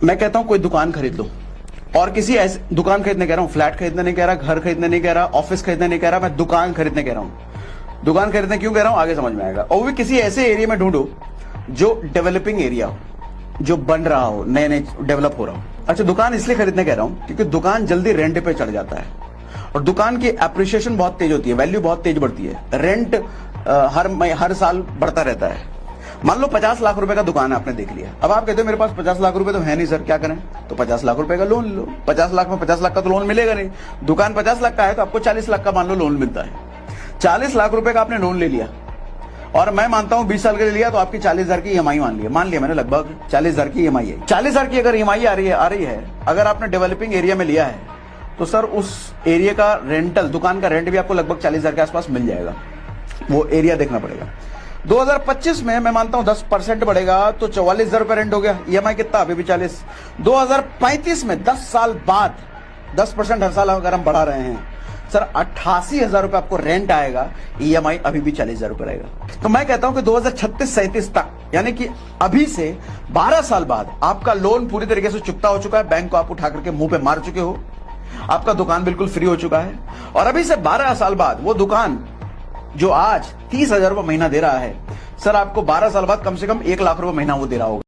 मैं कहता हूं कोई दुकान खरीद लो, और किसी ऐसे दुकान खरीदने कह रहा हूं, फ्लैट खरीदने नहीं कह रहा, घर खरीदने नहीं कह रहा, ऑफिस खरीदने नहीं कह रहा, मैं दुकान खरीदने कह रहा हूं। दुकान खरीदने क्यों कह रहा हूं आगे समझ में आएगा। और भी किसी ऐसे एरिया में ढूंढो जो डेवलपिंग एरिया हो, जो बन रहा हो, नए नए डेवलप हो रहा हो। अच्छा, दुकान इसलिए खरीदने कह रहा हूं क्योंकि दुकान जल्दी रेंट पे चढ़ जाता है और दुकान की एप्रिसिएशन बहुत तेज होती है, वैल्यू बहुत तेज बढ़ती है। रेंट हर साल बढ़ता रहता है। मान लो 50 लाख रुपए का दुकान है, आपने देख लिया। अब आप कहते हो मेरे पास 50 लाख रुपए तो है नहीं सर, क्या करें? तो 50 लाख रुपए का लोन लो। 50 लाख में 50 लाख का तो लोन मिलेगा नहीं। दुकान 50 लाख का है तो आपको 40 लाख का मान लो लोन मिलता है। 40 लाख रुपए का आपने लोन ले लिया और मैं मानता हूं 20 साल के लिए लिया तो आपकी 40,000 की ईएमआई मान लिया मैंने, लगभग 40,000 की ईएमआई है। 40,000 की अगर ईएमआई आ रही है, अगर आपने डेवलपिंग एरिया में लिया है तो सर उस एरिया का रेंटल, दुकान का रेंट भी आपको लगभग 40,000 के आसपास मिल जाएगा। वो एरिया देखना पड़ेगा। 2025 में मैं मानता हूं 10% बढ़ेगा तो 44,000 रुपए रेंट हो गया। ईएमआई कितना? अभी भी 40। 2035 में 10 साल बाद 10% हर साल अगर हम बढ़ा रहे हैं सर, 88,000 रुपए आपको रेंट आएगा। ईएमआई अभी भी 40,000 रुपए रहेगा। तो मैं कहता हूं कि 2036-37 तक, यानी कि अभी से 12 साल बाद आपका लोन पूरी तरीके से चुकता हो चुका है। बैंक को आप उठा करके मुंह पे मार चुके हो। आपका दुकान बिल्कुल फ्री हो चुका है। और अभी से 12 साल बाद वो दुकान जो आज 30,000 रुपए महीना दे रहा है सर, आपको 12 साल बाद कम से कम 1 लाख रुपए महीना वो दे रहा होगा।